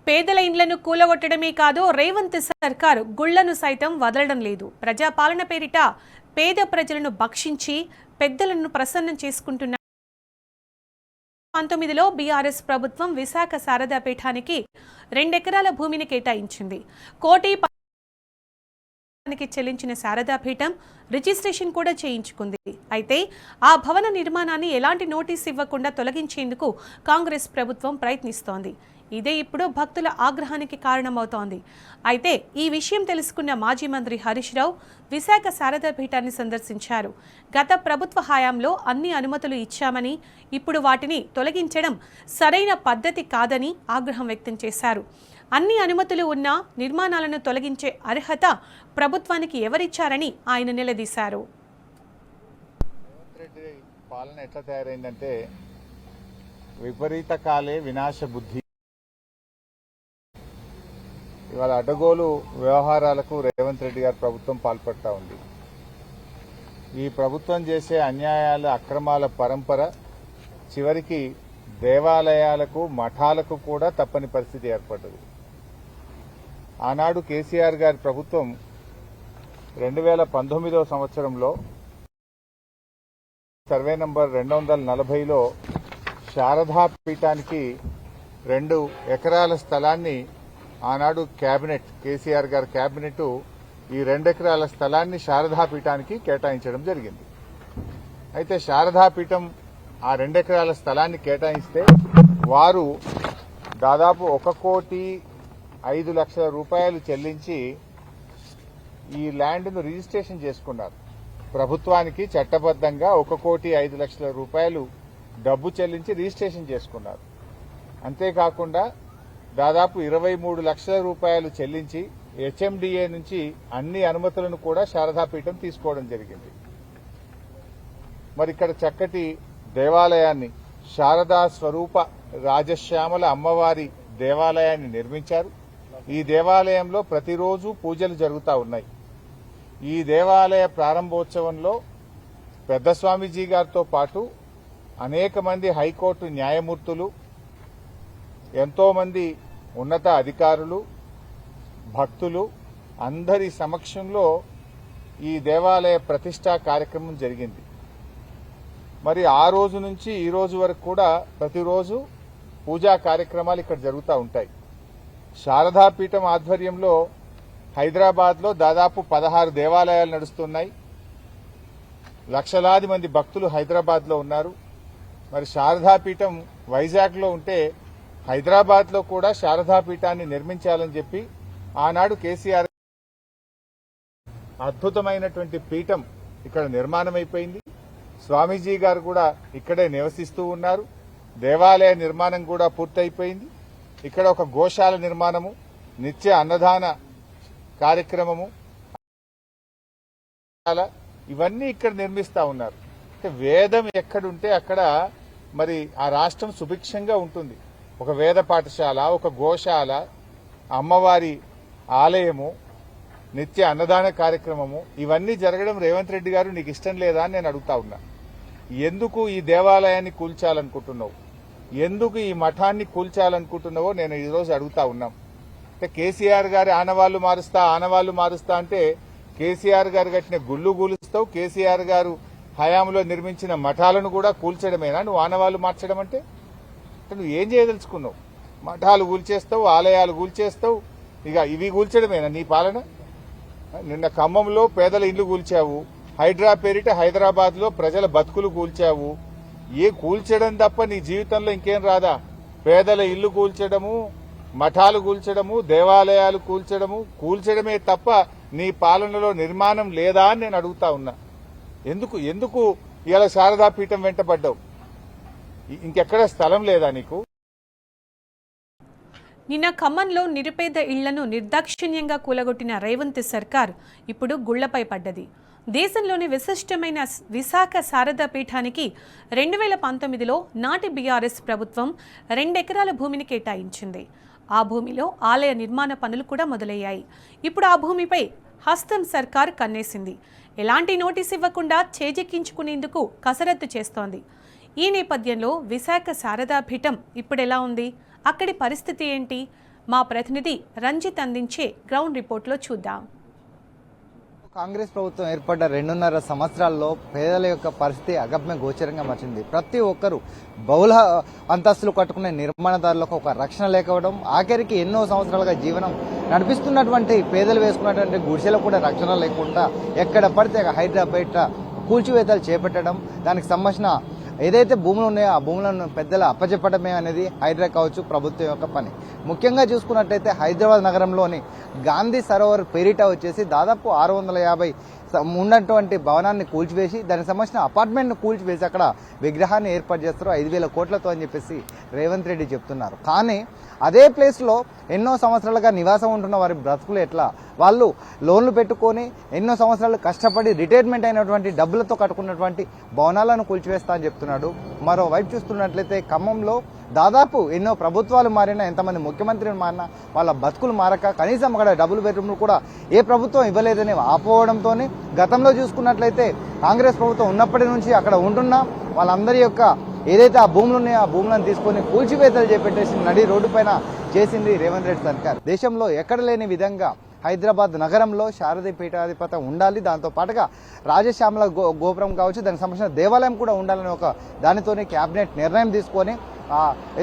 పేదల ఇండ్లను కూలగొట్టడమే కాదు, రేవంత్ సర్కార్ గుళ్లను సైతం వదలడం లేదు. ప్రజాపాలన పేరిట పేద ప్రజలను భక్షించి పెద్దలను ప్రసన్నం చేసుకుంటున్న 19లో బీఆర్ఎస్ ప్రభుత్వం విశాఖ శారదా పీఠానికి 2 ఎకరాల భూమిని కేటాయించింది. కోటి చెల్లించిన శారదా పీఠం రిజిస్ట్రేషన్ కూడా చేయించుకుంది. అయితే ఆ భవన నిర్మాణాన్ని ఎలాంటి నోటీస్ ఇవ్వకుండా తొలగించేందుకు కాంగ్రెస్ ప్రభుత్వం ప్రయత్నిస్తోంది. ఇదే ఇప్పుడు భక్తుల ఆగ్రహానికి కారణమవుతోంది. అయితే ఈ విషయం తెలుసుకున్న మాజీ మంత్రి హరీష్ రావు విశాఖ శారదా పీఠాన్ని సందర్శించారు. గత ప్రభుత్వ హయాంలో అన్ని అనుమతులు ఇచ్చామని, ఇప్పుడు వాటిని తొలగించడం సరైన పద్ధతి కాదని ఆగ్రహం వ్యక్తం చేశారు. అన్ని అనుమతులు ఉన్నా నిర్మాణాలను తొలగించే అర్హత ప్రభుత్వానికి ఎవరిచ్చారని ఆయన నిలదీశారు. పాలన ఎట్లా తయారైందంటే విపరీత కాలే వినాశ బుద్ధి. ఇవాళ అడ్డగోలు వ్యవహారాలకు రేవంత్ రెడ్డి గారి ప్రభుత్వం పాల్పడతా ఉంది. ఈ ప్రభుత్వం చేసే అన్యాయాల అక్రమాల పరంపర చివరికి దేవాలయాలకు మఠాలకు కూడా తప్పని పరిస్థితి ఏర్పడ్డది. ఆనాడు కేసీఆర్ గారి ప్రభుత్వం 2019వ సంవత్సరంలో సర్వే నంబర్ 240లో శారదా పీఠానికి 2 ఎకరాల స్థలాన్ని ఆనాడు కేబినెట్, కేసీఆర్ గారి కేబినెట్ ఈ 2 ఎకరాల స్థలాన్ని శారదా పీఠానికి కేటాయించడం జరిగింది. అయితే శారదా పీఠం ఆ 2 ఎకరాల స్థలాన్ని కేటాయిస్తే వారు దాదాపు 1,05,00,000 రూపాయలు చెల్లించి ఈ ల్యాండ్ను రిజిస్ట్రేషన్ చేసుకున్నారు. ప్రభుత్వానికి చట్టబద్దంగా 1,05,00,000 రూపాయలు డబ్బు చెల్లించి రిజిస్ట్రేషన్ చేసుకున్నారు. అంతేకాకుండా దాదాపు 23 లక్షల రూపాయలు చెల్లించి హెచ్ఎండిఏ నుంచి అన్ని అనుమతులను కూడా శారదాపీఠం తీసుకోవడం జరిగింది. మరి ఇక్కడ చక్కటి దేవాలయాన్ని, శారదా స్వరూప రాజశ్యామల అమ్మవారి దేవాలయాన్ని నిర్మించారు. ఈ దేవాలయంలో ప్రతిరోజు పూజలు జరుగుతూ ఉన్నాయి. ఈ దేవాలయ ప్రారంభోత్సవంలో పెద్ద స్వామీజీ గారితో పాటు అనేక మంది హైకోర్టు న్యాయమూర్తులు, ఎంతో మంది ఉన్నత అధికారులు, భక్తులు అందరి సమక్షంలో ఈ దేవాలయ ప్రతిష్టా కార్యక్రమం జరిగింది. మరి ఆ రోజు నుంచి ఈ రోజు వరకు కూడా ప్రతిరోజు పూజా కార్యక్రమాలు ఇక్కడ జరుగుతూ ఉంటాయి. శారదాపీఠం ఆధ్వర్యంలో హైదరాబాద్లో దాదాపు 16 దేవాలయాలు నడుస్తున్నాయి. లక్షలాది మంది భక్తులు హైదరాబాద్లో ఉన్నారు. మరి శారదాపీఠం వైజాగ్లో ఉంటే హైదరాబాద్లో కూడా శారదాపీఠాన్ని నిర్మించాలని చెప్పి ఆనాడు కేసీఆర్ అద్భుతమైనటువంటి పీఠం ఇక్కడ నిర్మాణమైపోయింది. స్వామీజీ గారు కూడా ఇక్కడే నివసిస్తూ ఉన్నారు. దేవాలయ నిర్మాణం కూడా పూర్తయిపోయింది. ఇక్కడ ఒక గోశాల నిర్మాణము, నిత్య అన్నదాన కార్యక్రమము, ఇవన్నీ ఇక్కడ నిర్మిస్తా ఉన్నారు. వేదం ఎక్కడుంటే అక్కడ మరి ఆ రాష్ట్రం సుభిక్షంగా ఉంటుంది. ఒక వేద పాఠశాల, ఒక గోశాల, అమ్మవారి ఆలయము, నిత్య అన్నదాన కార్యక్రమము, ఇవన్నీ జరగడం రేవంత్ రెడ్డి గారు నీకు ఇష్టం లేదా అని నేను అడుగుతా ఉన్నా. ఎందుకు ఈ దేవాలయాన్ని కూల్చాలనుకుంటున్నావు, ఎందుకు ఈ మఠాన్ని కూల్చాలనుకుంటున్నావో నేను ఈరోజు అడుగుతా ఉన్నాం. అంటే కేసీఆర్ గారి ఆనవాళ్లు మారుస్తా అంటే కేసీఆర్ గారు కట్టిన గుళ్ళు కూలుస్తావు, కేసీఆర్ గారు హయాంలో నిర్మించిన మఠాలను కూడా కూల్చడమేనా నువ్వు ఆనవాళ్లు మార్చడం అంటే? నువ్వు ఏం చేయదలుచుకున్నావు? మఠాలు కూల్చేస్తావు, ఆలయాలు కూల్చేస్తావు, ఇక ఇవి కూల్చడమేనా నీ పాలన? నిన్న ఖమ్మంలో పేదల ఇళ్లు కూల్చావు, హైడ్రా పేరిట హైదరాబాద్లో ప్రజల బతుకులు కూల్చావు. ఏ కూల్చడం తప్ప నీ జీవితంలో ఇంకేం రాదా? పేదల ఇల్లు కూల్చడము, మఠాలు కూల్చడము, దేవాలయాలు కూల్చడమే తప్ప నీ పాలనలో నిర్మాణం లేదా అని నేను అడుగుతా ఉన్నా. ఎందుకు ఇలా శారదాపీఠం వెంటబడ్డావు? ఇంకెక్కడ స్థలం లేదా నీకు? నిన్న ఖమ్మంలో నిరుపేద ఇళ్లను నిర్దాక్షిణ్యంగా కూలగొట్టిన రేవంత్ సర్కార్ ఇప్పుడు గుళ్లపై పడ్డది. దేశంలోని విశిష్టమైన విశాఖ శారదా పీఠానికి 2019లో నాటి బీఆర్ఎస్ ప్రభుత్వం 2 ఎకరాల భూమిని కేటాయించింది. ఆ భూమిలో ఆలయ నిర్మాణ పనులు కూడా మొదలయ్యాయి. ఇప్పుడు ఆ భూమిపై హస్తం సర్కార్ కన్నేసింది. ఎలాంటి నోటీస్ ఇవ్వకుండా చేజెక్కించుకునేందుకు కసరత్తు చేస్తోంది. ఈ నేపథ్యంలో విశాఖ శారదా పీఠం ఇప్పుడెలా ఉంది? అక్కడి పరిస్థితి ఏంటి? మా ప్రతినిధి రంజిత్ అందించే గ్రౌండ్ రిపోర్ట్లో చూద్దాం. కాంగ్రెస్ ప్రభుత్వం ఏర్పడ్డ 2.5 సంవత్సరాల్లో పేదల యొక్క పరిస్థితి అగమ్య గోచరంగా మార్చింది. ప్రతి ఒక్కరూ బహుళ అంతస్తులు కట్టుకునే నిర్మాణదారులకు ఒక రక్షణ లేకపోవడం, ఆఖరికి ఎన్నో సంవత్సరాలుగా జీవనం నడిపిస్తున్నటువంటి పేదలు వేసుకున్నటువంటి గుడిసెలకు కూడా రక్షణ లేకుండా ఎక్కడ పడితే హైదరాబాద్ కూల్చివేతలు చేపట్టడం, దానికి సంబంధించిన ఏదైతే భూములు ఉన్నాయో ఆ భూములను పెద్దల అప్పచెప్పడమే అనేది హైడ్రా కావచ్చు ప్రభుత్వం యొక్క పని. ముఖ్యంగా చూసుకున్నట్లయితే హైదరాబాద్ నగరంలోని గాంధీ సరోవర్ పేరిట వచ్చేసి దాదాపు 650 ఉన్నటువంటి భవనాన్ని కూల్చివేసి దానికి సంబంధించిన అపార్ట్మెంట్ను కూల్చివేసి అక్కడ విగ్రహాన్ని ఏర్పాటు చేస్తారు 5,000 కోట్లతో అని చెప్పేసి రేవంత్ రెడ్డి చెప్తున్నారు. కానీ అదే ప్లేస్లో ఎన్నో సంవత్సరాలుగా నివాసం ఉంటున్న వారి బ్రతుకులు ఎట్లా? వాళ్ళు లోన్లు పెట్టుకొని ఎన్నో సంవత్సరాలు కష్టపడి రిటైర్మెంట్ అయినటువంటి డబ్బులతో కట్టుకున్నటువంటి భవనాలను కూల్చివేస్తా అని చెప్తున్నాడు. మరోవైపు చూస్తున్నట్లయితే ఖమ్మంలో దాదాపు ఎన్నో ప్రభుత్వాలు మారినా, ఎంతమంది ముఖ్యమంత్రులు మారినా వాళ్ళ బతుకులు మారక కనీసం అక్కడ డబుల్ బెడ్రూమ్లు కూడా ఏ ప్రభుత్వం ఇవ్వలేదని ఆపోవడంతో గతంలో చూసుకున్నట్లయితే కాంగ్రెస్ ప్రభుత్వం ఉన్నప్పటి నుంచి అక్కడ ఉంటున్న వాళ్ళందరి యొక్క ఏదైతే ఆ భూములు ఉన్నాయో ఆ భూములను తీసుకొని కూల్చివేతలు చేపట్టేసి నడి రోడ్డు పైన చేసింది రేవంత్ రెడ్డి సర్కార్. దేశంలో ఎక్కడ లేని విధంగా హైదరాబాద్ నగరంలో శారద పీఠాధిపతి ఉండాలి, దాంతో పాటుగా రాజశ్యామల గోపురం కావచ్చు, దానికి సంబంధించిన దేవాలయం కూడా ఉండాలని ఒక దానితోనే కేబినెట్ నిర్ణయం తీసుకొని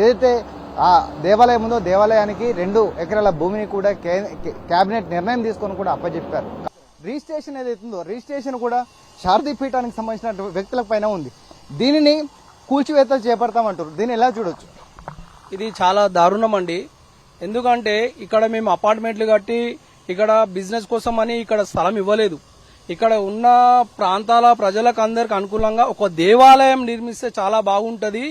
ఏదైతే ఆ దేవాలయం ఉందో దేవాలయానికి 2 ఎకరాల భూమిని కూడా కేబినెట్ నిర్ణయం తీసుకొని కూడా అప్పచెప్పారు. రిజిస్ట్రేషన్ ఏదైతుందో రిజిస్ట్రేషన్ కూడా శారదీ పీఠానికి సంబంధించిన వ్యక్తుల పైన ఉంది. దీనిని కూల్చివేతలు చేపడతామంటారు. దీన్ని ఎలా చూడొచ్చు? ఇది చాలా దారుణం అండి. ఎందుకంటే ఇక్కడ మేము అపార్ట్మెంట్లు కట్టి ఇక్కడ బిజినెస్ కోసం అని ఇక్కడ స్థలం ఇవ్వలేదు. ఇక్కడ ఉన్న ప్రాంతాల ప్రజలకు అందరికి అనుకూలంగా ఒక దేవాలయం నిర్మిస్తే చాలా బాగుంటది.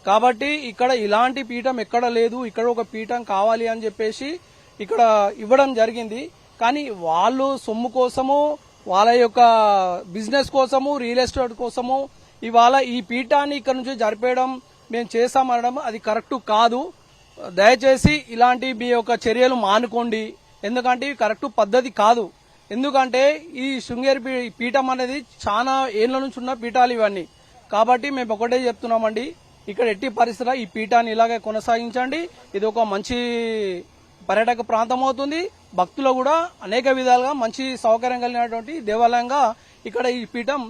కాబట్టి ఇక్కడ ఇలాంటి పీఠం ఎక్కడ లేదు, ఇక్కడ ఒక పీఠం కావాలి అని చెప్పేసి ఇక్కడ ఇవ్వడం జరిగింది. కానీ వాళ్ళు సొమ్ము కోసము, వాళ్ళ యొక్క బిజినెస్ కోసము, రియల్ ఎస్టేట్ కోసము ఇవాళ ఈ పీఠాన్ని ఇక్కడ నుంచి జరిపేయడం మేము చేస్తామనడం అది కరెక్ట్ కాదు. దయచేసి ఇలాంటి మీ యొక్క చర్యలు మానుకోండి. ఎందుకంటే ఇవి కరెక్ట్ పద్ధతి కాదు. ఎందుకంటే ఈ శృంగేరి పీఠం అనేది చాలా ఏళ్ల నుంచి ఉన్న పీఠాలు ఇవన్నీ. కాబట్టి మేము ఒకటే చెప్తున్నామండి, ఇక్కడ ఎట్టి పరిస్థితుల్లో ఈ పీఠాన్ని ఇలాగే కొనసాగించండి. ఇది ఒక మంచి పర్యాటక ప్రాంతం అవుతుంది. భక్తులు కూడా అనేక విధాలుగా మంచి సౌకర్యం కలిగినటువంటి దేవాలయంగా ఇక్కడ ఈ పీఠం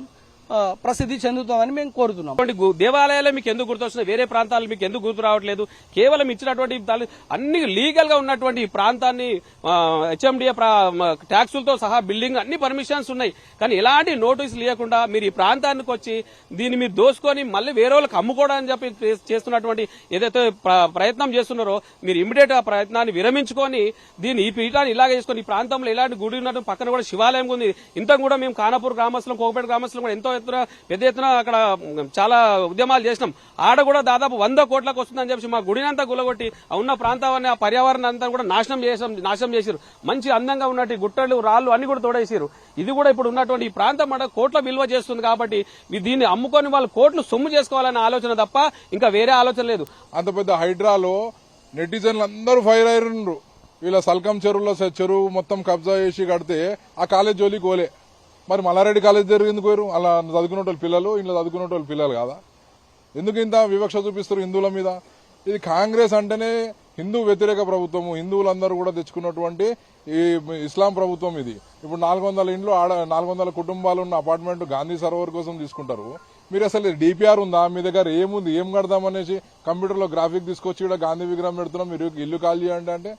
ప్రసిద్ధి చెందుతుందని మేము కోరుతున్నాం. దేవాలయాలే మీకు ఎందుకు గుర్తొస్తున్నాయి, వేరే ప్రాంతాలు మీకు ఎందుకు గుర్తు రావట్లేదు? కేవలం ఇచ్చినటువంటి అన్ని లీగల్ గా ఉన్నటువంటి ఈ ప్రాంతాన్ని హెచ్ఎండిఏ ట్యాక్సులతో సహా బిల్డింగ్ అన్ని పర్మిషన్స్ ఉన్నాయి. కానీ ఎలాంటి నోటీసులు ఇవ్వకుండా మీరు ఈ ప్రాంతానికి వచ్చి దీన్ని మీరు దోసుకొని మళ్ళీ వేరే వాళ్ళకి అమ్ముకోవడానికి చెప్పి చేస్తున్నటువంటి ఏదైతే ప్రయత్నం చేస్తున్నారో మీరు ఇమ్మీడియట్ ఆ ప్రయత్నాన్ని విరమించుకొని దీన్ని ఈ పీఠాన్ని ఇలాగే చేసుకుని ఈ ప్రాంతంలో ఇలాంటి గుడి ఉన్నట్టు పక్కన కూడా శివాలయం ఉంది. ఇంత కూడా మేము ఖానాపూర్ గ్రామస్తులం, కోకపేట గ్రామస్తులం కూడా ఎంతో పెద్ద ఎత్తున అక్కడ చాలా ఉద్యమాలు చేసినాం. ఆడ కూడా దాదాపు 100 కోట్లకు వస్తుందని చెప్పి మా గుడినంతా గులగొట్టి ఉన్న ప్రాంతాన్ని ఆ పర్యావరణం అంతా కూడా నాశనం చేశారు. మంచి అందంగా ఉన్నట్టు గుట్టలు, రాళ్లు అన్ని కూడా తోడేసారు. ఇది కూడా ఇప్పుడు ఉన్నటువంటి ఈ ప్రాంతం కోట్ల విలువ చేస్తుంది. కాబట్టి దీన్ని అమ్ముకొని వాళ్ళు కోట్లు సొమ్ము చేసుకోవాలనే ఆలోచన తప్ప ఇంకా వేరే ఆలోచన లేదు. అంత పెద్ద హైడ్రాలో నెటిజన్లు అందరూ ఫైర్ అయ్యారు. వీళ్ళ సల్కం చెరువులో చెరువు మొత్తం కబ్జా చేసి కడితే ఆ కాలేజ్ జోలికి పోలే. మరి మల్లారెడ్డి కాలేజ్ జరిగింది పోయారు. అలా చదువుకునే పిల్లలు, ఇంట్లో చదువుకునే పిల్లలు కాదా? ఎందుకు ఇంత వివక్ష చూపిస్తారు హిందువుల మీద? ఇది కాంగ్రెస్ అంటేనే హిందూ వ్యతిరేక ప్రభుత్వము. హిందువులందరూ కూడా తెచ్చుకున్నటువంటి ఈ ఇస్లాం ప్రభుత్వం ఇది. ఇప్పుడు 400 ఇండ్లు 400 కుటుంబాలు ఉన్న అపార్ట్మెంట్ గాంధీ సరోవర్ కోసం తీసుకుంటారు. మీరు అసలు డిపిఆర్ ఉందా మీ దగ్గర? ఏముంది, ఏం కడదామనేసి కంప్యూటర్లో గ్రాఫిక్ తీసుకొచ్చి ఇక్కడ గాంధీ విగ్రహం పెడుతున్నాం, మీరు ఇల్లు ఖాళీ చేయండి అంటే,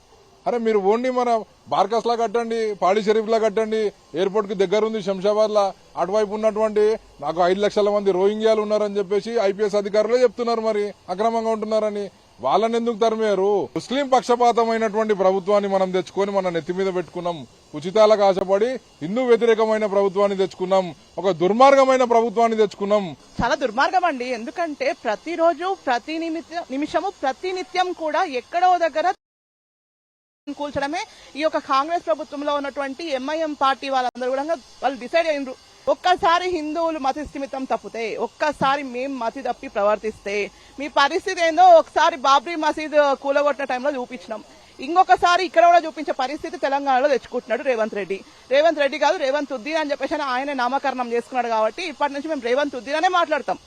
అరే మీరు ఓన్లీ మన బార్కస్ లా కట్టండి, పాడి షరీఫ్ లా కట్టండి. ఎయిర్పోర్ట్ కి దగ్గర ఉంది శంషాబాద్ లా. అటువైపు ఉన్నటువంటి నాకు 5 లక్షల మంది రోహింగ్యాలు ఉన్నారని చెప్పేసి ఐపీఎస్ అధికారులే చెప్తున్నారు. మరి అక్రమంగా ఉంటున్నారని వాళ్ళని ఎందుకు తరిమేరు? ముస్లిం పక్షపాతమైనటువంటి ప్రభుత్వాన్ని మనం తెచ్చుకొని మన నెత్తి మీద పెట్టుకున్నాం. ఉచితాలకు ఆశపడి హిందూ వ్యతిరేకమైన ప్రభుత్వాన్ని తెచ్చుకున్నాం. ఒక దుర్మార్గమైన ప్రభుత్వాన్ని తెచ్చుకున్నాం. చాలా దుర్మార్గం అండి. ఎందుకంటే ప్రతిరోజు, ప్రతి నిమిషము, ప్రతి నిత్యం కూడా ఎక్కడో దగ్గర కూల్చడమే ఈ యొక్క కాంగ్రెస్ ప్రభుత్వంలో ఉన్నటువంటి ఎంఐఎం పార్టీ వాళ్ళందరూ కూడా వాళ్ళు డిసైడ్ అయినరు. ఒక్కసారి హిందువులు మతి స్థిమితం తప్పితే, ఒక్కసారి మేం మతి తప్పి ప్రవర్తిస్తే మీ పరిస్థితి ఏందో ఒకసారి బాబ్రీ మసీద్ కూలగొట్టిన టైంలో చూపించినాం. ఇంకొకసారి ఇక్కడ కూడా చూపించే పరిస్థితి తెలంగాణలో తెచ్చుకుంటున్నాడు రేవంత్ రెడ్డి. రేవంత్ రెడ్డి కాదు, రేవంత్ ఉద్దీన్ అని చెప్పేసి ఆయన నామకరణం చేసుకున్నాడు. కాబట్టి ఇప్పటి నుంచి మేము రేవంత్ ఉద్దీన్ అనే మాట్లాడతాం.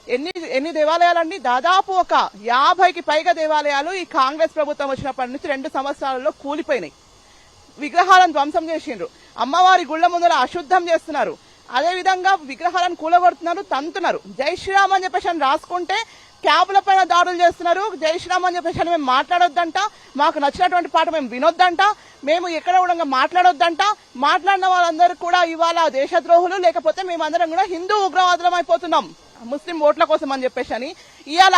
ఎన్ని దేవాలయాలండి? దాదాపు ఒక 50కి పైగా దేవాలయాలు ఈ కాంగ్రెస్ ప్రభుత్వం వచ్చినప్పటి నుంచి 2 సంవత్సరాలలో కూలిపోయినాయి. విగ్రహాలను ధ్వంసం చేసిండ్రు, అమ్మవారి గుళ్ల ముందర అశుద్ధం చేస్తున్నారు, అదే విధంగా విగ్రహాలను కూలగొడుతున్నారు, తంతున్నారు. జై శ్రీరామ్ అని చెప్పేసి అని రాసుకుంటే క్యాబుల పైన దాడులు చేస్తున్నారు. జై శ్రీరామ్ అని చెప్పేసి మేము మాట్లాడొద్దంట, మాకు నచ్చినటువంటి పాట మేము వినొద్దంట, మేము ఎక్కడ కూడా మాట్లాడొద్దంట. మాట్లాడిన వాళ్ళందరూ కూడా ఇవాళ దేశద్రోహులు, లేకపోతే మేమందరం కూడా హిందూ ఉగ్రవాదులం అయిపోతున్నాం ముస్లిం ఓట్ల కోసం అని చెప్పేసి అని. ఇవాళ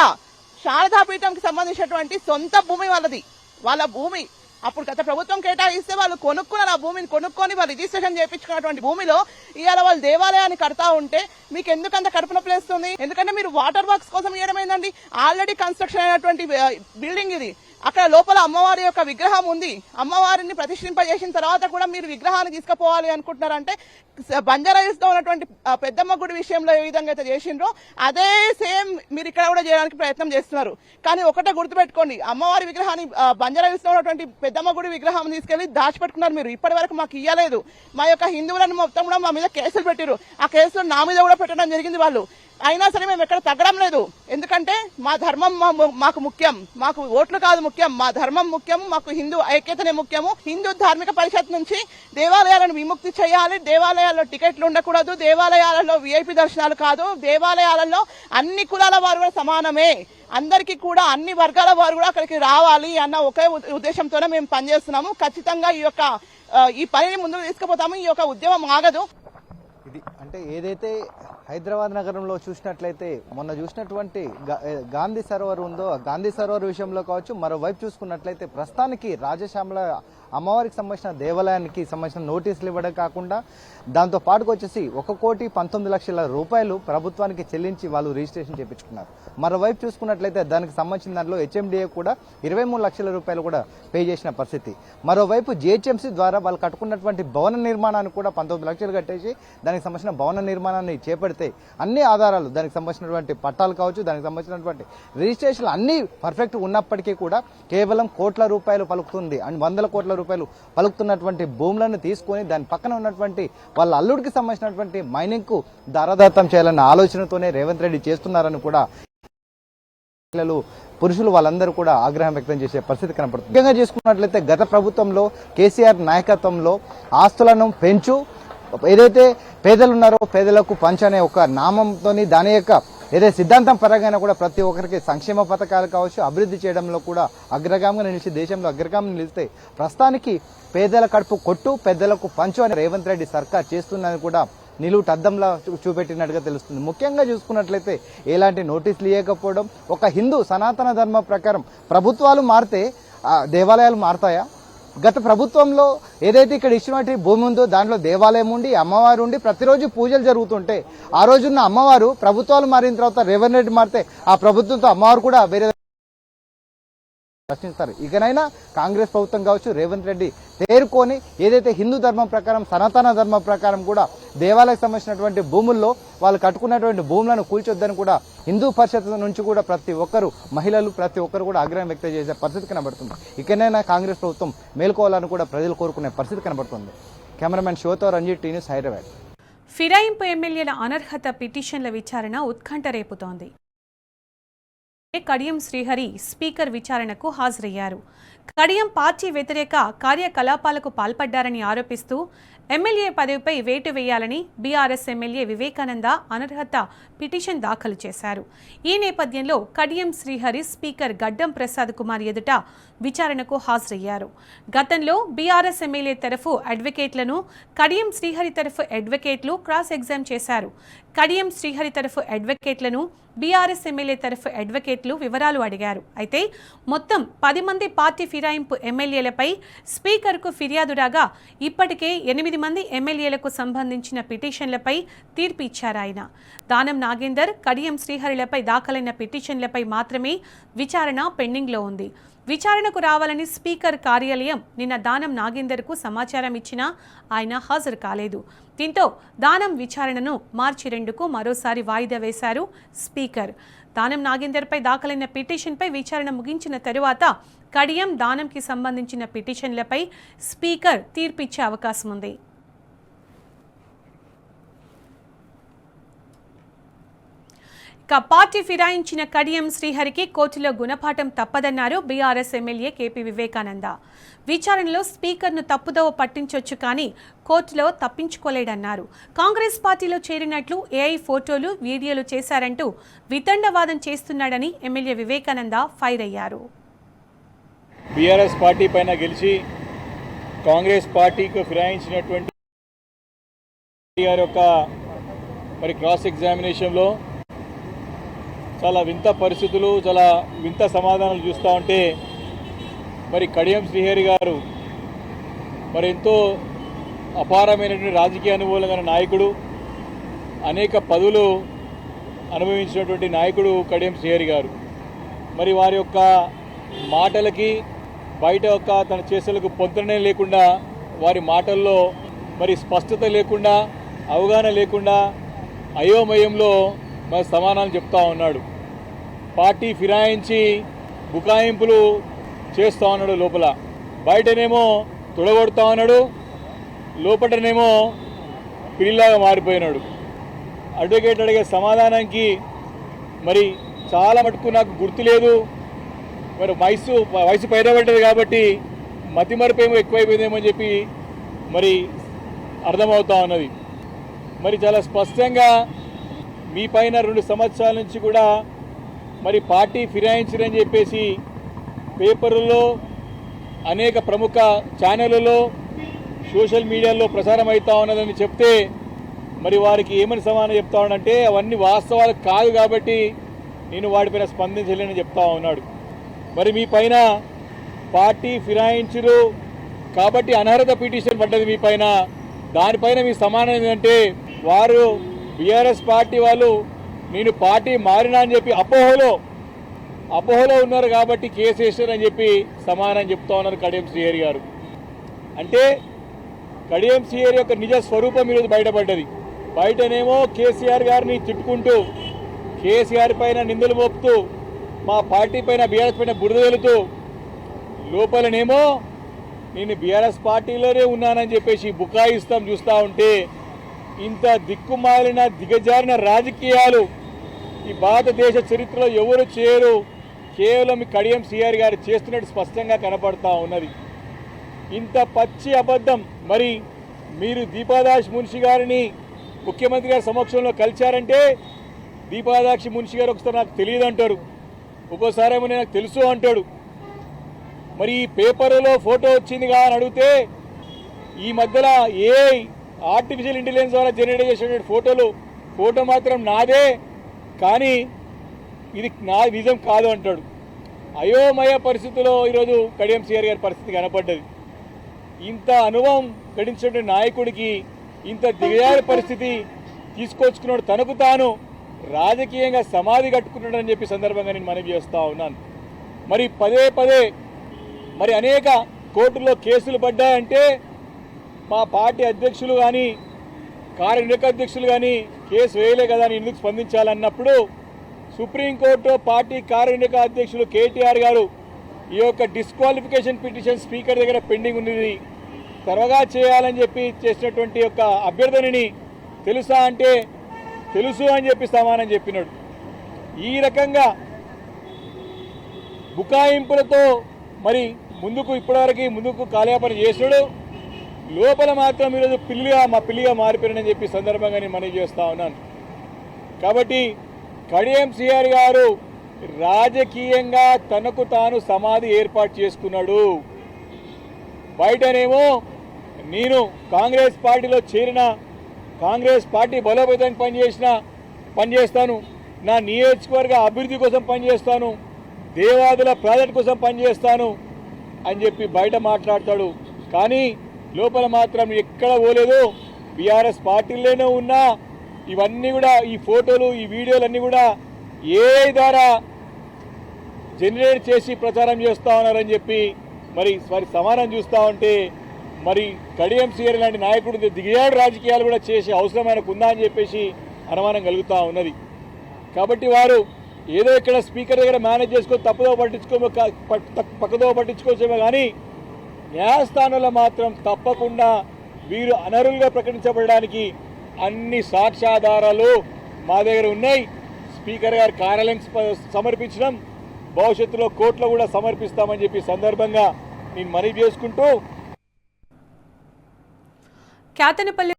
శారదాపీఠంకి సంబంధించినటువంటి సొంత భూమి వాళ్ళది, వాళ్ళ భూమి అప్పుడు గత ప్రభుత్వం కేటాయిస్తే వాళ్ళు కొనుక్కున్నారు, ఆ భూమిని కొనుక్కొని వాళ్ళు రిజిస్ట్రేషన్ చేయించుకున్నటువంటి భూమిలో ఇవాళ వాళ్ళు దేవాలయాన్ని కడతా ఉంటే మీకు ఎందుకంత కడుపున ప్లేస్తుంది? ఎందుకంటే మీరు వాటర్ వర్క్స్ కోసం ఇవ్వడమేందండి, ఆల్రెడీ కన్స్ట్రక్షన్ అయినటువంటి బిల్డింగ్ ఇది. అక్కడ లోపల అమ్మవారి యొక్క విగ్రహం ఉంది. అమ్మవారిని ప్రతిష్ఠింపజేసిన తర్వాత కూడా మీరు విగ్రహాన్ని తీసుకుపోవాలి అనుకుంటున్నారంటే బంజారాహిల్స్ లో ఉన్నటువంటి పెద్దమ్మ గుడి విషయంలో ఏ విధంగా అయితే చేసిండ్రో అదే సేమ్ మీరు ఇక్కడ కూడా చేయడానికి ప్రయత్నం చేస్తున్నారు. కానీ ఒకటే గుర్తుపెట్టుకోండి, అమ్మవారి విగ్రహాన్ని బంజారాహిల్స్ లో ఉన్నటువంటి పెద్దమ్మ గుడి విగ్రహం తీసుకెళ్లి దాచిపెట్టుకున్నారు. మీరు ఇప్పటి వరకు మాకు ఇయ్యలేదు. మా యొక్క హిందువులను మొత్తం కూడా మా మీద కేసులు పెట్టారు. ఆ కేసులు నా మీద కూడా పెట్టడం జరిగింది వాళ్ళు. అయినా సరే మేము ఎక్కడ తగ్గడం లేదు. ఎందుకంటే మా ధర్మం మాకు ముఖ్యం, మాకు ఓట్లు కాదు ముఖ్యం, మా ధర్మం ముఖ్యం, మాకు హిందూ ఐక్యతనే ముఖ్యము. హిందూ ధార్మిక పరిషత్ నుంచి దేవాలయాలను విముక్తి చేయాలి, దేవాలయాల్లో టికెట్లు ఉండకూడదు, దేవాలయాలలో విఐపి దర్శనాలు కాదు, దేవాలయాలలో అన్ని కులాల వారు కూడా సమానమే, అందరికీ కూడా అన్ని వర్గాల వారు కూడా అక్కడికి రావాలి అన్న ఒకే ఉద్దేశంతోనే మేము పనిచేస్తున్నాము. ఖచ్చితంగా ఈ పనిని ముందుకు తీసుకుపోతాము. ఈ యొక్క ఉద్యమం ఆగదు. ఇది అంటే ఏదైతే హైదరాబాద్ నగరంలో చూసినట్లయితే మొన్న చూసినటువంటి గాంధీ సరోవర్ ఉందో, గాంధీ సరోవర్ విషయంలో కావచ్చు, మరోవైపు చూసుకున్నట్లయితే ప్రస్తుతానికి రాజశ్యామల అమ్మవారికి సంబంధించిన దేవాలయానికి సంబంధించిన నోటీసులు ఇవ్వడం కాకుండా దాంతో పాటుకు వచ్చేసి 1,19,00,000 రూపాయలు ప్రభుత్వానికి చెల్లించి వాళ్ళు రిజిస్ట్రేషన్ చేయించుకున్నారు. మరోవైపు చూసుకున్నట్లయితే దానికి సంబంధించిన దాంట్లో హెచ్ఎండిఏ కూడా 23 లక్షల రూపాయలు కూడా పే చేసిన పరిస్థితి. మరోవైపు జిహెచ్ఎంసీ ద్వారా వాళ్ళు కట్టుకున్నటువంటి భవన నిర్మాణానికి కూడా 19 లక్షలు కట్టేసి దానికి సంబంధించిన భవన నిర్మాణాన్ని చేపడితే అన్ని ఆధారాలు, దానికి సంబంధించినటువంటి పట్టాలు కావచ్చు, దానికి సంబంధించినటువంటి రిజిస్ట్రేషన్లు అన్ని పర్ఫెక్ట్ ఉన్నప్పటికీ కూడా కేవలం కోట్ల రూపాయలు పలుకుతుంది అండ్ 100 కోట్ల రూపాయలు పలుకుతున్నటువంటి భూములను తీసుకొని దాని పక్కన ఉన్నటువంటి వాళ్ళ అల్లుడికి సంబంధించినటువంటి మైనింగ్ కు దారాదత్తం చేయాలన్న ఆలోచనతోనే రేవంత్ రెడ్డి చేస్తున్నారని కూడా పురుషులు వాళ్ళందరూ కూడా ఆగ్రహం వ్యక్తం చేసే పరిస్థితి కనపడుతుంది. ముఖ్యంగా చేసుకున్నట్లయితే గత ప్రభుత్వంలో కేసీఆర్ నాయకత్వంలో ఆస్తులను పెంచు, ఏదైతే పేదలు ఉన్నారో పేదలకు పంచనే ఒక నామంతోని దాని యొక్క ఏదైతే సిద్ధాంతం పరంగా కూడా ప్రతి ఒక్కరికి సంక్షేమ పథకాలు కావచ్చు, అభివృద్ధి చేయడంలో కూడా అగ్రగామిగా నిలిచి దేశంలో అగ్రగామిగా నిలిస్తే ప్రస్తుతానికి పేదల కడుపు కొట్టు, పెద్దలకు పంచు అని రేవంత్ రెడ్డి సర్కార్ చేస్తుందని కూడా నిలువుట అద్దంలా చూపెట్టినట్టుగా తెలుస్తుంది. ముఖ్యంగా చూసుకున్నట్లయితే ఎలాంటి నోటీసులు ఇవ్వకపోవడం, ఒక హిందూ సనాతన ధర్మ ప్రకారం ప్రభుత్వాలు మారితే దేవాలయాలు మారతాయా? గత ప్రభుత్వంలో ఏదైతే ఇక్కడ ఇచ్చినటువంటి భూమి ఉందో దాంట్లో దేవాలయం ఉండి అమ్మవారు ఉండి ప్రతిరోజు పూజలు జరుగుతుంటే ఆ రోజున్న అమ్మవారు ప్రభుత్వాలు మారిన తర్వాత రేవంత్ రెడ్డి మారితే ఆ ప్రభుత్వంతో అమ్మవారు కూడా వేరే ప్రశ్నిస్తారు. ఇకనైనా కాంగ్రెస్ ప్రభుత్వం కావచ్చు, రేవంత్ రెడ్డి తేరుకొని ఏదైతే హిందూ ధర్మం ప్రకారం సనాతన ధర్మం ప్రకారం కూడా దేవాలయకు సంబంధించినటువంటి భూముల్లో వాళ్ళు కట్టుకున్నటువంటి భూములను కూల్చొద్దని కూడా హిందూ పరిషత్ నుంచి కూడా ప్రతి ఒక్కరు మహిళలు ప్రతి ఒక్కరు కూడా ఆగ్రహం వ్యక్తం చేసే పరిస్థితి కనబడుతుంది. ఇకనైనా కాంగ్రెస్ ప్రభుత్వం మేల్కోవాలని కూడా ప్రజలు కోరుకునే పరిస్థితి కనబడుతుంది. కెమెరామెన్ శివతో రంజిత్, టీ న్యూస్, హైదరాబాద్. ఫిరాయింపు ఎమ్మెల్యేల అనర్హత పిటిషన్ల విచారణ ఉత్కంఠ రేపుతోంది. కడియం శ్రీహరి స్పీకర్ విచారణకు హాజరయ్యారు. కడియం పార్టీ వ్యతిరేక కార్యకలాపాలకు పాల్పడ్డారని ఆరోపిస్తూ ఎమ్మెల్యే పదవిపై వేటు వేయాలని బీఆర్ఎస్ ఎమ్మెల్యే వివేకానంద అనర్హత పిటిషన్ దాఖలు చేశారు. ఈ నేపథ్యంలో కడియం శ్రీహరి స్పీకర్ గడ్డం ప్రసాద్ కుమార్ ఎదుట విచారణకు హాజరయ్యారు. గతంలో బీఆర్ఎస్ ఎమ్మెల్యే తరఫు అడ్వకేట్లను కడియం శ్రీహరి తరఫు అడ్వకేట్లు క్రాస్ ఎగ్జామ్ చేశారు. కడియం శ్రీహరి తరఫు అడ్వకేట్లను బీఆర్ఎస్ ఎమ్మెల్యే తరఫు అడ్వకేట్లు వివరాలు అడిగారు. అయితే మొత్తం 10 మంది పార్టీ ఫిరాయింపు ఎమ్మెల్యేలపై స్పీకర్కు ఫిర్యాదు రాగా ఇప్పటికే 8 మంది ఎమ్మెల్యేలకు సంబంధించిన పిటిషన్లపై తీర్పు ఇచ్చారు ఆయన. దానం నాగేందర్, కడియం శ్రీహరిలపై దాఖలైన పిటిషన్లపై మాత్రమే విచారణ పెండింగ్లో ఉంది. విచారణకు రావాలని స్పీకర్ కార్యాలయం నిన్న దానం నాగేందర్కు సమాచారం ఇచ్చినా ఆయన హాజరు కాలేదు. దీంతో దానం విచారణను మార్చి 2కు మరోసారి వాయిదా వేశారు స్పీకర్. దానం నాగేందర్పై దాఖలైన పిటిషన్పై విచారణ ముగించిన తరువాత కడియం, దానంకి సంబంధించిన పిటిషన్లపై స్పీకర్ తీర్పు ఇచ్చే అవకాశం ఉంది. ఇక పార్టీ ఫిరాయించిన కడియం శ్రీహరికి కోర్టులో గుణపాఠం తప్పదన్నారు బీఆర్ఎస్ ఎమ్మెల్యే కేపీ వివేకానంద. విచారణలో స్పీకర్ను తప్పుదోవ పట్టించొచ్చు కానీ కోర్టులో తప్పించుకోలేడన్నారు. కాంగ్రెస్ పార్టీలో చేరినట్లు ఏఐ ఫోటోలు వీడియోలు చేశారంటూ వితండవాదం చేస్తున్నాడని ఎమ్మెల్యే వివేకానంద ఫైర్ అయ్యారు. బీఆర్ఎస్ పార్టీ పైన గెలిచి కాంగ్రెస్ పార్టీకి ఫిరాయించినటువంటి యొక్క క్రాస్ ఎగ్జామినేషన్లో చాలా వింత పరిస్థితులు, చాలా వింత సమాధానాలు చూస్తూ ఉంటే కడియం శ్రీహరి గారు ఎంతో అపారమైనటువంటి రాజకీయ అనుభవం గల నాయకుడు, అనేక పదవులు అనుభవించినటువంటి నాయకుడు కడియం శ్రీహరి గారు. వారి యొక్క మాటలకి బయట యొక్క తన చేసలకు పొంతనే లేకుండా, వారి మాటల్లో స్పష్టత లేకుండా, అవగాహన లేకుండా అయోమయంలో సమాధానం చెప్తా ఉన్నాడు. పార్టీ ఫిరాయించి బుకాయింపులు చేస్తూ ఉన్నాడు. లోపల బయటనేమో తొడగొడతా ఉన్నాడు, లోపలనేమో పిల్లిలాగా మారిపోయినాడు. అడ్వకేట్ అడిగే సమాధానానికి చాలా మటుకు నాకు గుర్తులేదు, వయసు పైరబడ్డది కాబట్టి మతిమరుపేమో ఎక్కువైపోయిందేమో అని చెప్పి అర్థమవుతా ఉన్నది. చాలా స్పష్టంగా మీ పైన 2 సంవత్సరాల నుంచి కూడా పార్టీ ఫిరాయించరని చెప్పేసి పేపర్లలో, అనేక ప్రముఖ ఛానళ్లలో, సోషల్ మీడియాలో ప్రసారం అవుతా ఉన్నదని చెప్తే వారికి ఏమని సమాధానం చెప్తా ఉన్నాడంటే అవన్నీ వాస్తవాలు కాదు కాబట్టి నేను వాటిపైన స్పందించలేనని చెప్తా ఉన్నాడు. మీ పైన పార్టీ ఫిరాయించరు కాబట్టి అనర్హత పిటిషన్ పడ్డది మీ పైన. దానిపైన మీ సమాధానం ఏంటంటే వారు బీఆర్ఎస్ పార్టీ వాళ్ళు నేను పార్టీ మారినా అని చెప్పి అపోహలో ఉన్నారు కాబట్టి కేసు వేసారని చెప్పి సమాధానం చెప్తా ఉన్నారు కడియం శ్రీహరి గారు. అంటే కడియం శ్రీహరి యొక్క నిజ స్వరూపం ఈరోజు బయటపడ్డది. బయటనేమో కేసీఆర్ గారిని తిట్టుకుంటూ, కేసీఆర్ పైన నిందలు మోపుతూ, మా పార్టీ పైన బీఆర్ఎస్ పైన బురద వెళుతూ, లోపలనేమో నేను బీఆర్ఎస్ పార్టీలోనే ఉన్నానని చెప్పేసి బుకాయిస్తాం చూస్తూ ఉంటే ఇంత దిక్కుమాలిన దిగజారిన రాజకీయాలు ఈ భారతదేశ చరిత్రలో ఎవరు చేయరు, కేవలం కడియం శ్రీహరి గారు చేస్తున్నట్టు స్పష్టంగా కనపడతా ఉన్నది. ఇంత పచ్చి అబద్ధం. మీరు దీపాదాక్షి మున్షి గారిని ముఖ్యమంత్రి గారి సమక్షంలో కలిశారంటే దీపాదాక్షి మున్షి గారు ఒకసారి నాకు తెలియదు అంటాడు, ఒక్కోసారి ఏమో నాకు తెలుసు అంటాడు. ఈ పేపర్లో ఫోటో వచ్చిందిగా అని అడిగితే ఈ మధ్యలో ఆర్టిఫిషియల్ ఇంటెలిజెన్స్ ద్వారా జనరేట్ చేసినటువంటి ఫోటో మాత్రం నాదే కానీ ఇది నా నిజం కాదు అంటాడు. అయోమయ పరిస్థితిలో ఈరోజు కడియం శ్రీహరి గారి పరిస్థితి కనపడ్డది. ఇంత అనుభవం గడించినటువంటి నాయకుడికి ఇంత దిగజారి పరిస్థితి తీసుకొచ్చుకున్నాడు, తనకు తాను రాజకీయంగా సమాధి కట్టుకున్నాడని చెప్పి సందర్భంగా నేను మనవి చేస్తూ ఉన్నాను. పదే అనేక కోర్టుల్లో కేసులు పడ్డాయంటే మా పార్టీ అధ్యక్షులు కానీ కార్యనిర్వాహక అధ్యక్షులు కానీ కేసు వేయలే కదా అని ఎందుకు స్పందించాలన్నప్పుడు సుప్రీంకోర్టు పార్టీ కార్యనిర్వాహక అధ్యక్షులు కేటీఆర్ గారు ఈ యొక్క డిస్క్వాలిఫికేషన్ పిటిషన్ స్పీకర్ దగ్గర పెండింగ్ ఉన్నది, త్వరగా చేయాలని చెప్పి చేసినటువంటి యొక్క అభ్యర్థనని తెలుసా అంటే తెలుసు అని చెప్పి సమాధానం చెప్పినాడు. ఈ రకంగా బుకాయింపులతో ఇప్పటివరకు కాలయాపన చేసాడు. లోపల మాత్రం ఈరోజు పిల్లిగా మారిపోయినని చెప్పి సందర్భంగా నేను మనవి చేస్తా ఉన్నాను. కాబట్టి కడియం శ్రీహరి గారు రాజకీయంగా తనకు తాను సమాధి ఏర్పాటు చేసుకున్నాడు. బయటనేమో నేను కాంగ్రెస్ పార్టీలో చేరిన, కాంగ్రెస్ పార్టీ బలోపేతానికి పనిచేస్తాను, నా నియోజకవర్గ అభివృద్ధి కోసం పనిచేస్తాను, దేవాదుల ప్రాజెక్ట్ కోసం పనిచేస్తాను అని చెప్పి బయట మాట్లాడతాడు. కానీ లోపల మాత్రం ఎక్కడ పోలేదు, బీఆర్ఎస్ పార్టీలోనే ఉన్నా ఇవన్నీ కూడా ఈ ఫోటోలు ఈ వీడియోలన్నీ కూడా ఏఐ ద్వారా జనరేట్ చేసి ప్రచారం చేస్తూ ఉన్నారని చెప్పి వారి సమాధానం చూస్తూ ఉంటే కడియం శ్రీహరి లాంటి నాయకుడు దిగజాడు రాజకీయాలు కూడా చేసే అవసరం ఆయనకు ఉందా అని చెప్పేసి అనుమానం కలుగుతూ ఉన్నది. కాబట్టి వారు ఏదో ఇక్కడ స్పీకర్ దగ్గర మేనేజ్ చేసుకొని పక్కదో పట్టించుకోవచ్చేమో కానీ న్యాయస్థానంలో మాత్రం తప్పకుండా వీరు అనర్హులుగా ప్రకటించబడడానికి అన్ని సాక్ష్యాధారాలు మా దగ్గర ఉన్నాయి. స్పీకర్ గారి కార్యాలయం సమర్పించడం, భవిష్యత్తులో కోర్టులో కూడా సమర్పిస్తామని చెప్పి సందర్భంగా నేను మనవి చేసుకుంటూ కేతనపల్లి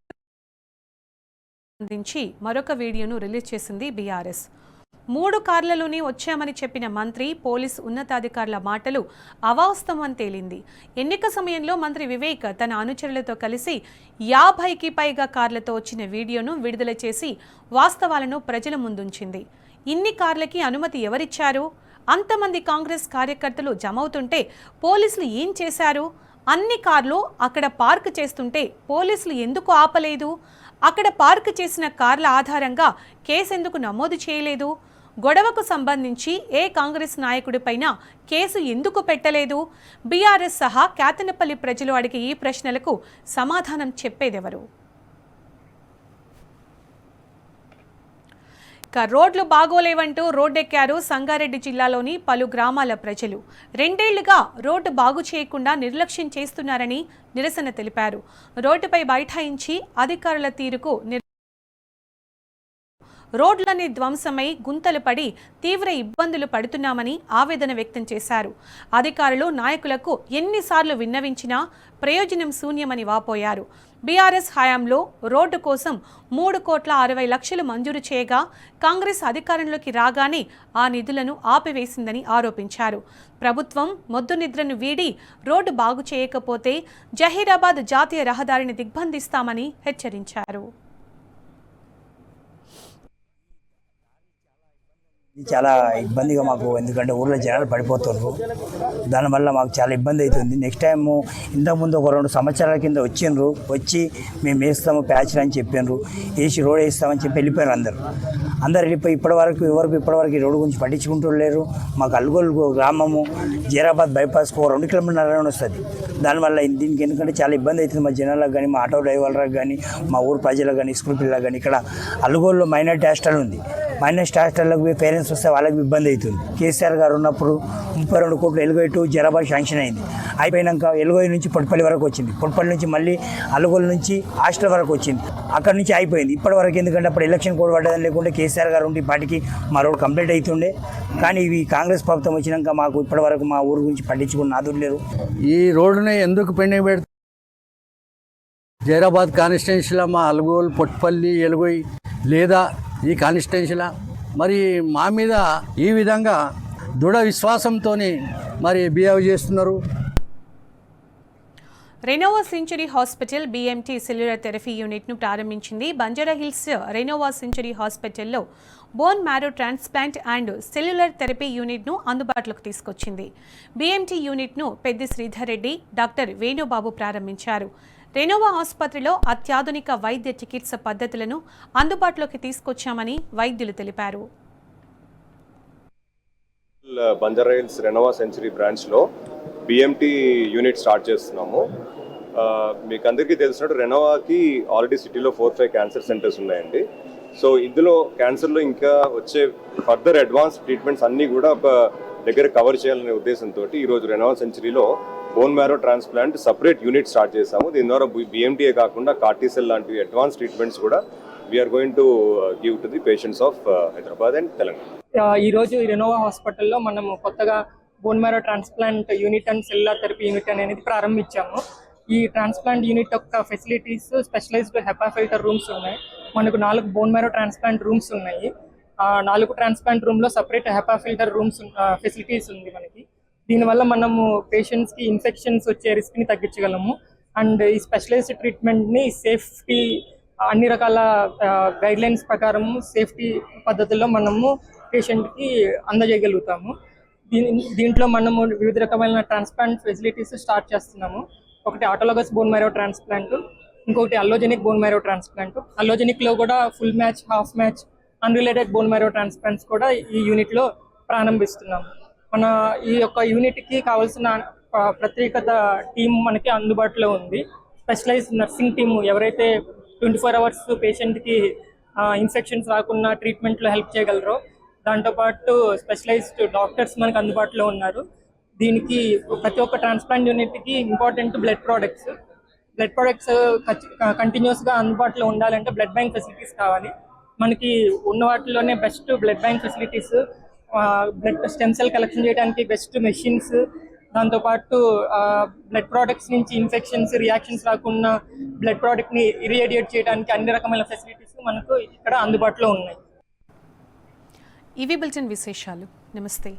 సంబంధించి మరొక వీడియోను రిలీజ్ చేసింది బీఆర్ఎస్. 3 కార్లలోనే వచ్చామని చెప్పిన మంత్రి, పోలీసు ఉన్నతాధికారుల మాటలు అవాస్తవమని తేలింది. ఎన్నిక సమయంలో మంత్రి వివేక్ తన అనుచరులతో కలిసి 50కి పైగా కార్లతో వచ్చిన వీడియోను విడుదల చేసి వాస్తవాలను ప్రజల ముందుంచింది. ఇన్ని కార్లకి అనుమతి ఎవరిచ్చారు? అంతమంది కాంగ్రెస్ కార్యకర్తలు జమవుతుంటే పోలీసులు ఏం చేశారు? అన్ని కార్లు అక్కడ పార్క్ చేస్తుంటే పోలీసులు ఎందుకు ఆపలేదు? అక్కడ పార్క్ చేసిన కార్ల ఆధారంగా కేసు ఎందుకు నమోదు చేయలేదు? గొడవకు సంబంధించి ఏ కాంగ్రెస్ నాయకుడిపైన కేసు ఎందుకు పెట్టలేదు? బీఆర్ఎస్ సహా కేతనపల్లి ప్రజలు అడిగే ఈ ప్రశ్నలకు సమాధానం చెప్పేదెవరు? రోడ్లు బాగోలేవంటూ రోడ్డెక్కారు సంగారెడ్డి జిల్లాలోని పలు గ్రామాల ప్రజలు. 2 ఏళ్లుగా రోడ్డు బాగు చేయకుండా నిర్లక్ష్యం చేస్తున్నారని నిరసన తెలిపారు. రోడ్డుపై బైఠాయించి అధికారుల తీరుకు రోడ్లన్నీ ధ్వంసమై గుంతలు పడి తీవ్ర ఇబ్బందులు పడుతున్నామని ఆవేదన వ్యక్తం చేశారు. అధికారులు నాయకులకు ఎన్నిసార్లు విన్నవించినా ప్రయోజనం శూన్యమని వాపోయారు. బీఆర్ఎస్ హయాంలో రోడ్డు కోసం 3,60,00,000 మంజూరు చేయగా కాంగ్రెస్ అధికారంలోకి రాగానే ఆ నిధులను ఆపివేసిందని ఆరోపించారు. ప్రభుత్వం మొద్దు నిద్రను వీడి రోడ్డు బాగు చేయకపోతే జహీరాబాద్ జాతీయ రహదారిని దిగ్బంధిస్తామని హెచ్చరించారు. చాలా ఇబ్బందిగా మాకు, ఎందుకంటే ఊళ్ళో జనాలు పడిపోతున్నారు. దానివల్ల మాకు చాలా ఇబ్బంది అవుతుంది. నెక్స్ట్ టైము ఇంతకుముందు ఒక 2 సంవత్సరాల కింద వచ్చిండ్రు, వచ్చి మేము వేస్తాము ప్యాచ్లు అని చెప్పినారు, వేసి రోడ్ వేస్తామని చెప్పి వెళ్ళిపోయారు. అందరు వెళ్ళిపోయి ఇప్పటివరకు ఈ రోడ్డు గురించి పట్టించుకుంటూ లేరు. మాకు అల్గోలు గ్రామము జైరాబాద్ బైపాస్కు 2 కిలోమీటర్ల వస్తుంది. దానివల్ల దీనికి ఎందుకంటే చాలా ఇబ్బంది అవుతుంది మా జనాలకు కానీ, మా ఆటో డ్రైవర్లకు కానీ, మా ఊరు ప్రజలకు కానీ, స్కూల్ పిల్లలకు కానీ. ఇక్కడ అల్గోల్లో మైనార్టీ హాస్టల్ ఉంది. మైనార్టీ హాస్టల్లకు పేరెంట్స్ వస్తే వాళ్ళకి ఇబ్బంది అవుతుంది. కేసీఆర్ గారు ఉన్నప్పుడు 32 కోట్లు ఎలుగోయి టు జైరాబాద్ శాంక్షన్ అయింది. అయిపోయినాక ఎలుగోయి నుంచి పొట్పల్లి వరకు వచ్చింది. పొట్పల్లి నుంచి మళ్ళీ అల్గోలు నుంచి హాస్టల్ వరకు వచ్చింది. అక్కడి నుంచి అయిపోయింది. ఇప్పటివరకు ఎందుకంటే అప్పుడు ఎలక్షన్ కోడ్ పడ్డదని లేకుంటే కేసీఆర్ గారు ఉండి పాటికి మా రోడ్ కంప్లీట్ అవుతుండే. కానీ ఇవి కాంగ్రెస్ ప్రభుత్వం వచ్చినాక మాకు ఇప్పటివరకు మా ఊరు గురించి పట్టించుకున్న నాదుడు లేరు. ఈ రోడ్డుని ఎందుకు పెండింగ్ పెడతారు? జైరాబాద్ కాన్స్టిట్యున్సీలో మా అల్గోల్, పొట్పల్లి, ఎలుగోయి లేదా ఈ కాన్స్టిట్యున్సీలో మరి మా మీద ఈ విధంగా దృఢ విశ్వాసంతో మరి బిహేవ్ చేస్తున్నారు. Renova century hospital BMT cellular therapy యూనిట్ను ప్రారంభించింది. బంజారాహిల్స్ రెనోవా సెంచరీ హాస్పిటల్లో bone marrow transplant and cellular therapy యూనిట్ను అందుబాటులోకి తీసుకొచ్చింది. బీఎంటీ యూనిట్ను పెద్ది శ్రీధర్ రెడ్డి, డాక్టర్ వేణుబాబు ప్రారంభించారు. రెనోవా ఆసుపత్రిలో అత్యాధునిక వైద్య చికిత్స పద్ధతులను అందుబాటులోకి తీసుకొచ్చామని వైద్యులు తెలిపారు. బంజారాహిల్స్ రెనోవా సెంచరీ బ్రాంచ్లో బిఎంటీ యూనిట్ స్టార్ట్ చేస్తున్నాము. మీకు అందరికీ తెలిసినట్టు రెనోవాకి ఆల్రెడీ సిటీలో 4-5 క్యాన్సర్ సెంటర్స్ ఉన్నాయండి. సో ఇందులో క్యాన్సర్లో ఇంకా వచ్చే ఫర్దర్ అడ్వాన్స్ ట్రీట్మెంట్స్ అన్నీ కూడా ఒక దగ్గర కవర్ చేయాలనే ఉద్దేశంతో ఈరోజు రెనోవా సెంచరీలో bone marrow transplant separate unit start చేశాము. దీని ద్వారా బిఎంటీఏ కాకుండా కార్టీసెల్ లాంటివి అడ్వాన్స్ ట్రీట్మెంట్స్ కూడా we are going to give to the patients of Hyderabad and Telangana. ఈరోజు రెనోవా హాస్పిటల్లో మనము కొత్తగా bone marrow transplant unit and cellular therapy unit అనేది ప్రారంభించాము. ఈ ట్రాన్స్ప్లాంట్ యూనిట్ యొక్క facilities specialised HEPA filter rooms ఉన్నాయి. మనకు 4 బోన్ మ్యారో ట్రాన్స్ప్లాంట్ రూమ్స్ ఉన్నాయి. 4 ట్రాన్స్ప్లాంట్ రూమ్లో separate HEPA filter rooms facilities ఉంది మనకి. దీనివల్ల మనము పేషెంట్స్కి ఇన్ఫెక్షన్స్ వచ్చే రిస్క్ని తగ్గించగలము. అండ్ ఈ స్పెషలైజ్డ్ ట్రీట్మెంట్ని సేఫ్టీ అన్ని రకాల గైడ్లైన్స్ ప్రకారము సేఫ్టీ పద్ధతుల్లో మనము పేషెంట్కి అందజేయగలుగుతాము. దీంట్లో మనము వివిధ రకమైన ట్రాన్స్ప్లాంట్ ఫెసిలిటీస్ స్టార్ట్ చేస్తున్నాము. ఒకటి ఆటోలోగస్ బోన్ మ్యారో ట్రాన్స్ప్లాంట్, ఇంకొకటి అల్లోజెనిక్ బోన్ మ్యారో ట్రాన్స్ప్లాంట్. అల్లోజెనిక్లో కూడా full match, half match, unrelated bone marrow transplants కూడా ఈ యూనిట్లో ప్రారంభిస్తున్నాము. మన ఈ యొక్క యూనిట్కి కావాల్సిన ప్రత్యేకత టీం మనకి అందుబాటులో ఉంది. స్పెషలైజ్డ్ నర్సింగ్ టీము ఎవరైతే 24 hours పేషెంట్కి ఇన్ఫెక్షన్స్ రాకుండా ట్రీట్మెంట్లో హెల్ప్ చేయగలరో, దాంతోపాటు స్పెషలైజ్డ్ డాక్టర్స్ మనకు అందుబాటులో ఉన్నారు. దీనికి ప్రతి ఒక్క ట్రాన్స్ప్లాంట్ యూనిట్కి ఇంపార్టెంట్ బ్లడ్ ప్రోడక్ట్స్ కంటిన్యూస్గా అందుబాటులో ఉండాలంటే బ్లడ్ బ్యాంక్ ఫెసిలిటీస్ కావాలి. మనకి ఉన్న వాటిలోనే best blood bank facilities, blood stem cell collection చేయడానికి బెస్ట్ మెషిన్స్, దాంతోపాటు బ్లడ్ ప్రోడక్ట్స్ నుంచి ఇన్ఫెక్షన్స్ రియాక్షన్స్ రాకుండా బ్లడ్ ప్రోడక్ట్ని ఇరియేడియేట్ చేయడానికి అన్ని రకమైన ఫెసిలిటీస్ మనకు ఇక్కడ అందుబాటులో ఉన్నాయి. ఇవి బులెటిన్ విశేషాలు. నమస్తే.